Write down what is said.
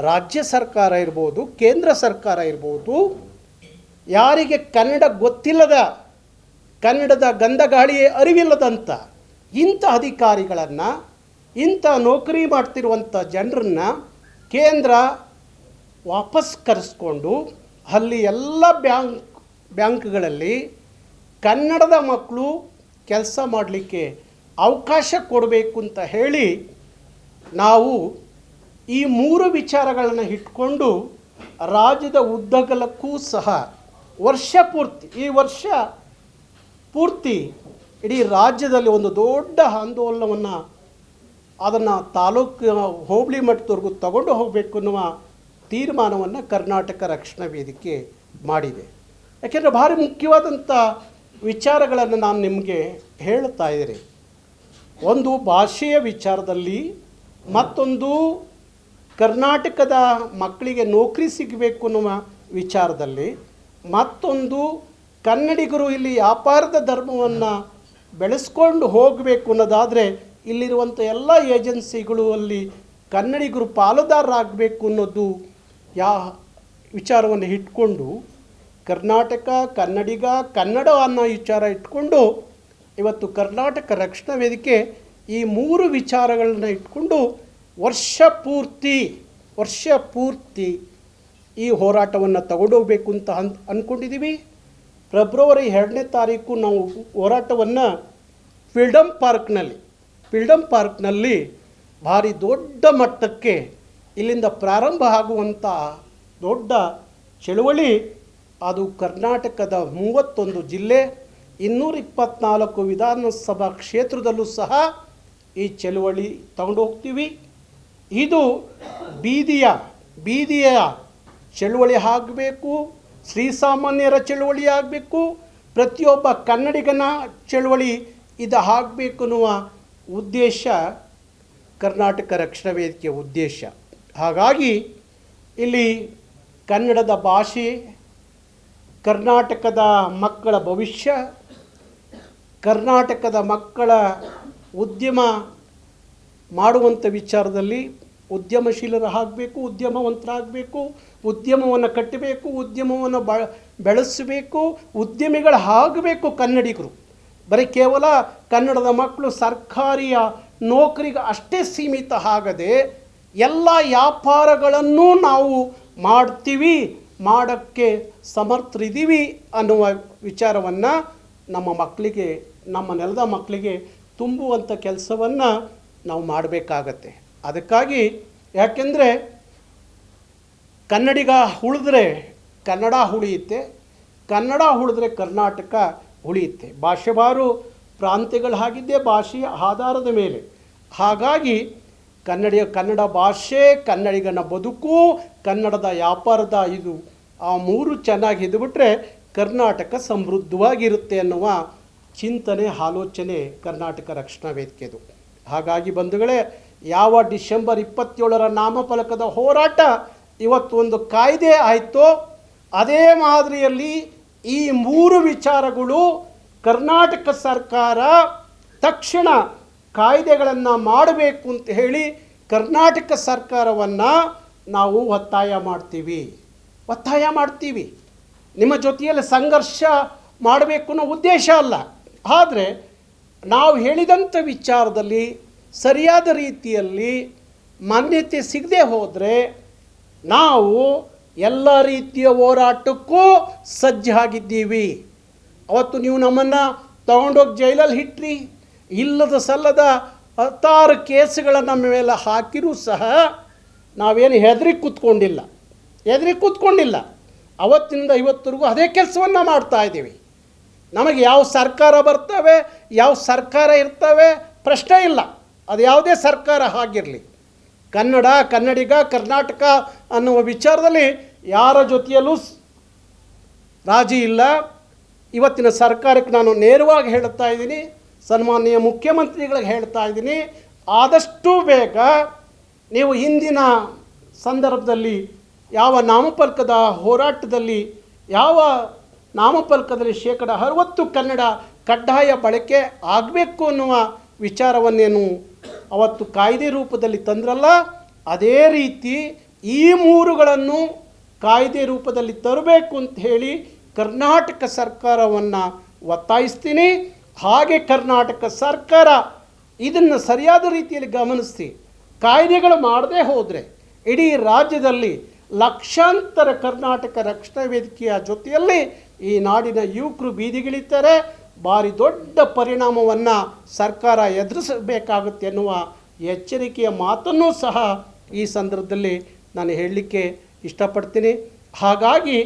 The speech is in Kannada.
ರಾಜ್ಯ ಸರ್ಕಾರ ಇರ್ಬೋದು, ಕೇಂದ್ರ ಸರ್ಕಾರ ಇರ್ಬೋದು, ಯಾರಿಗೆ ಕನ್ನಡ ಗೊತ್ತಿಲ್ಲದ, ಕನ್ನಡದ ಗಂಧಗಾಳಿಯೇ ಅರಿವಿಲ್ಲದಂಥ ಇಂಥ ಅಧಿಕಾರಿಗಳನ್ನು, ಇಂಥ ನೌಕರಿ ಮಾಡ್ತಿರುವಂಥ ಜನರನ್ನು ಕೇಂದ್ರ ವಾಪಸ್ ಕರೆಸ್ಕೊಂಡು ಅಲ್ಲಿ ಎಲ್ಲ ಬ್ಯಾಂಕ್ಗಳಲ್ಲಿ ಕನ್ನಡದ ಮಕ್ಕಳು ಕೆಲಸ ಮಾಡಲಿಕ್ಕೆ ಅವಕಾಶ ಕೊಡಬೇಕು ಅಂತ ಹೇಳಿ ನಾವು ಈ 3 ವಿಚಾರಗಳನ್ನು ಇಟ್ಕೊಂಡು ರಾಜ್ಯದ ಉದ್ದಗಲಕ್ಕೂ ಸಹ ಈ ವರ್ಷ ಪೂರ್ತಿ ಇಡೀ ರಾಜ್ಯದಲ್ಲಿ ಒಂದು ದೊಡ್ಡ ಆಂದೋಲನವನ್ನು ಅದನ್ನು ತಾಲೂಕು ಹೋಬಳಿ ಮಟ್ಟದವರೆಗೂ ತಗೊಂಡು ಹೋಗಬೇಕು ಅನ್ನುವ ತೀರ್ಮಾನವನ್ನು ಕರ್ನಾಟಕ ರಕ್ಷಣಾ ವೇದಿಕೆ ಮಾಡಿದೆ. ಯಾಕೆಂದರೆ ಭಾರಿ ಮುಖ್ಯವಾದಂಥ ವಿಚಾರಗಳನ್ನು ನಾನು ನಿಮಗೆ ಹೇಳ್ತಾ ಇದ್ದೀನಿ. ಒಂದು ಭಾಷೆಯ ವಿಚಾರದಲ್ಲಿ, ಮತ್ತೊಂದು ಕರ್ನಾಟಕದ ಮಕ್ಕಳಿಗೆ ನೌಕರಿ ಸಿಗಬೇಕು ಅನ್ನುವ ವಿಚಾರದಲ್ಲಿ, ಮತ್ತೊಂದು ಕನ್ನಡಿಗರು ಇಲ್ಲಿ ವ್ಯಾಪಾರದ ಧರ್ಮವನ್ನು ಬೆಳೆಸ್ಕೊಂಡು ಹೋಗಬೇಕು ಅನ್ನೋದಾದರೆ ಇಲ್ಲಿರುವಂಥ ಎಲ್ಲ ಏಜೆನ್ಸಿಗಳು ಅಲ್ಲಿ ಕನ್ನಡಿಗರು ಪಾಲುದಾರರಾಗಬೇಕು ಅನ್ನೋದು ವಿಚಾರವನ್ನು ಇಟ್ಕೊಂಡು ಕರ್ನಾಟಕ, ಕನ್ನಡಿಗ, ಕನ್ನಡ ಅನ್ನೋ ವಿಚಾರ ಇಟ್ಕೊಂಡು ಇವತ್ತು ಕರ್ನಾಟಕ ರಕ್ಷಣಾ ವೇದಿಕೆ ಈ 3 ವಿಚಾರಗಳನ್ನ ಇಟ್ಕೊಂಡು ವರ್ಷ ಪೂರ್ತಿ ಈ ಹೋರಾಟವನ್ನು ತಗೊಂಡೋಗಬೇಕು ಅಂತ ಅಂದ್ಕೊಂಡಿದ್ದೀವಿ. ಫೆಬ್ರವರಿ 2ನೇ ತಾರೀಕು ನಾವು ಹೋರಾಟವನ್ನು ಫ್ರೀಡಮ್ ಪಾರ್ಕ್ನಲ್ಲಿ ಭಾರಿ ದೊಡ್ಡ ಮಟ್ಟಕ್ಕೆ ಇಲ್ಲಿಂದ ಪ್ರಾರಂಭ ಆಗುವಂಥ ದೊಡ್ಡ ಚಳುವಳಿ. ಅದು ಕರ್ನಾಟಕದ 31 ಜಿಲ್ಲೆ, 224 ವಿಧಾನಸಭಾ ಕ್ಷೇತ್ರದಲ್ಲೂ ಸಹ ಈ ಚಳುವಳಿ ತಗೊಂಡು ಹೋಗ್ತೀವಿ. ಇದು ಬೀದಿಯ ಚಳುವಳಿ ಆಗಬೇಕು, ಶ್ರೀಸಾಮಾನ್ಯರ ಚಳುವಳಿ ಆಗಬೇಕು, ಪ್ರತಿಯೊಬ್ಬ ಕನ್ನಡಿಗನ ಚಳುವಳಿ ಇದು ಆಗಬೇಕು ಅನ್ನುವ ಉದ್ದೇಶ ಕರ್ನಾಟಕ ರಕ್ಷಣಾ ವೇದಿಕೆಯ ಉದ್ದೇಶ. ಹಾಗಾಗಿ ಇಲ್ಲಿ ಕನ್ನಡದ ಭಾಷೆ, ಕರ್ನಾಟಕದ ಮಕ್ಕಳ ಭವಿಷ್ಯ, ಕರ್ನಾಟಕದ ಮಕ್ಕಳ ಉದ್ಯಮ ಮಾಡುವಂಥ ವಿಚಾರದಲ್ಲಿ ಉದ್ಯಮಶೀಲರಾಗಬೇಕು, ಉದ್ಯಮವಂತರಾಗಬೇಕು, ಉದ್ಯಮವನ್ನು ಕಟ್ಟಬೇಕು, ಉದ್ಯಮವನ್ನು ಬೆಳೆಸಬೇಕು, ಉದ್ಯಮಿಗಳಾಗಬೇಕು ಕನ್ನಡಿಗರು. ಬರೀ ಕೇವಲ ಕನ್ನಡದ ಮಕ್ಕಳು ಸರ್ಕಾರಿಯ ನೌಕರಿಗೆ ಅಷ್ಟೇ ಸೀಮಿತ ಆಗದೆ ಎಲ್ಲ ವ್ಯಾಪಾರಗಳನ್ನು ನಾವು ಮಾಡೋಕ್ಕೆ ಸಮರ್ಥರಿದ್ದೀವಿ ಅನ್ನುವ ವಿಚಾರವನ್ನು ನಮ್ಮ ಮಕ್ಕಳಿಗೆ, ನಮ್ಮ ನೆಲದ ಮಕ್ಕಳಿಗೆ ತುಂಬುವಂಥ ಕೆಲಸವನ್ನು ನಾವು ಮಾಡಬೇಕಾಗತ್ತೆ. ಅದಕ್ಕಾಗಿ ಯಾಕೆಂದರೆ ಕನ್ನಡಿಗ ಉಳಿದ್ರೆ ಕನ್ನಡ ಉಳಿಯುತ್ತೆ, ಕನ್ನಡ ಉಳಿದ್ರೆ ಕರ್ನಾಟಕ ಉಳಿಯುತ್ತೆ. ಭಾಷೆವಾರು ಪ್ರಾಂತ್ಯಗಳು ಆಗಿದ್ದೇ ಭಾಷೆಯ ಆಧಾರದ ಮೇಲೆ. ಹಾಗಾಗಿ ಕನ್ನಡ ಭಾಷೆ, ಕನ್ನಡಿಗನ ಬದುಕು, ಕನ್ನಡದ ವ್ಯಾಪಾರದ ಇದು ಆ 3 ಚೆನ್ನಾಗಿ ಇದ್ದುಬಿಟ್ರೆ ಕರ್ನಾಟಕ ಸಮೃದ್ಧವಾಗಿರುತ್ತೆ ಅನ್ನುವ ಚಿಂತನೆ, ಆಲೋಚನೆ ಕರ್ನಾಟಕ ರಕ್ಷಣಾ ವೇದಿಕೆದು. ಹಾಗಾಗಿ ಬಂಧುಗಳೇ, ಯಾವ ಡಿಸೆಂಬರ್ 27ರ ನಾಮಫಲಕದ ಹೋರಾಟ ಇವತ್ತು ಒಂದು ಕಾಯ್ದೆ ಆಯಿತೋ ಅದೇ ಮಾದರಿಯಲ್ಲಿ ಈ 3 ವಿಚಾರಗಳು ಕರ್ನಾಟಕ ಸರ್ಕಾರ ತಕ್ಷಣ ಕಾಯ್ದೆಗಳನ್ನು ಮಾಡಬೇಕು ಅಂತ ಹೇಳಿ ಕರ್ನಾಟಕ ಸರ್ಕಾರವನ್ನು ನಾವು ಒತ್ತಾಯ ಮಾಡ್ತೀವಿ. ನಿಮ್ಮ ಜೊತೆಯಲ್ಲಿ ಸಂಘರ್ಷ ಮಾಡಬೇಕು ಅನ್ನೋ ಉದ್ದೇಶ ಅಲ್ಲ. ಆದರೆ ನಾವು ಹೇಳಿದಂಥ ವಿಚಾರದಲ್ಲಿ ಸರಿಯಾದ ರೀತಿಯಲ್ಲಿ ಮಾನ್ಯತೆ ಸಿಗದೆ ಹೋದರೆ ನಾವು ಎಲ್ಲ ರೀತಿಯ ಹೋರಾಟಕ್ಕೂ ಸಜ್ಜಾಗಿದ್ದೀವಿ. ಅವತ್ತು ನೀವು ನಮ್ಮನ್ನು ತಗೊಂಡೋಗಿ ಜೈಲಲ್ಲಿ ಇಟ್ರಿ, ಇಲ್ಲದ ಸಲ್ಲದ 16 ಕೇಸುಗಳನ್ನು ನಮ್ಮ ಮೇಲೆ ಹಾಕಿರೂ ಸಹ ನಾವೇನು ಹೆದರಿ ಕೂತ್ಕೊಂಡಿಲ್ಲ. ಅವತ್ತಿನಿಂದ ಇವತ್ತರೆಗೂ ಅದೇ ಕೆಲಸವನ್ನು ಮಾಡ್ತಾ ಇದ್ದೀವಿ. ನಮಗೆ ಯಾವ ಸರ್ಕಾರ ಬರ್ತವೆ, ಯಾವ ಸರ್ಕಾರ ಇರ್ತವೆ ಪ್ರಶ್ನೆ ಇಲ್ಲ. ಅದು ಯಾವುದೇ ಸರ್ಕಾರ ಆಗಿರಲಿ, ಕನ್ನಡ, ಕನ್ನಡಿಗ, ಕರ್ನಾಟಕ ಅನ್ನುವ ವಿಚಾರದಲ್ಲಿ ಯಾರ ಜೊತೆಯಲ್ಲೂ ರಾಜಿ ಇಲ್ಲ. ಇವತ್ತಿನ ಸರ್ಕಾರಕ್ಕೆ ನಾನು ನೇರವಾಗಿ ಹೇಳ್ತಾ ಇದ್ದೀನಿ, ಸನ್ಮಾನ್ಯ ಮುಖ್ಯಮಂತ್ರಿಗಳಿಗೆ ಹೇಳ್ತಾ ಇದ್ದೀನಿ, ಆದಷ್ಟು ಬೇಗ ನೀವು ಹಿಂದಿನ ಸಂದರ್ಭದಲ್ಲಿ ಯಾವ ನಾಮಫಲಕದ ಹೋರಾಟದಲ್ಲಿ ಯಾವ ನಾಮಫಲಕದಲ್ಲಿ 60% ಕನ್ನಡ ಕಡ್ಡಾಯ ಬಳಕೆ ಆಗಬೇಕು ಅನ್ನುವ ವಿಚಾರವನ್ನೇನು ಅವತ್ತು ಕಾಯ್ದೆ ರೂಪದಲ್ಲಿ ತಂದ್ರಲ್ಲ, ಅದೇ ರೀತಿ ಈ ಮೂರುಗಳನ್ನು ಕಾಯ್ದೆ ರೂಪದಲ್ಲಿ ತರಬೇಕು ಅಂತ ಹೇಳಿ ಕರ್ನಾಟಕ ಸರ್ಕಾರವನ್ನು ಒತ್ತಾಯಿಸ್ತೀನಿ. ಹಾಗೆ ಕರ್ನಾಟಕ ಸರ್ಕಾರ ಇದನ್ನು ಸರಿಯಾದ ರೀತಿಯಲ್ಲಿ ಗಮನಿಸಿ ಕಾಯ್ದೆಗಳು ಮಾಡದೇ ಹೋದರೆ ಇಡೀ ರಾಜ್ಯದಲ್ಲಿ ಲಕ್ಷಾಂತರ ಕರ್ನಾಟಕ ರಕ್ಷಣಾ ವೇದಿಕೆಯ ಜೊತೆಯಲ್ಲಿ ಈ ನಾಡಿನ ಯುವಕರು ಬೀದಿಗಿಳಿತಾರೆ. ಭಾರಿ ದೊಡ್ಡ ಪರಿಣಾಮವನ್ನು ಸರ್ಕಾರ ಎದುರಿಸಬೇಕಾಗುತ್ತೆ ಎನ್ನುವ ಎಚ್ಚರಿಕೆಯ ಮಾತನ್ನೂ ಸಹ ಈ ಸಂದರ್ಭದಲ್ಲಿ ನಾನು ಹೇಳಲಿಕ್ಕೆ ಇಷ್ಟಪಡ್ತೀನಿ. ಹಾಗಾಗಿ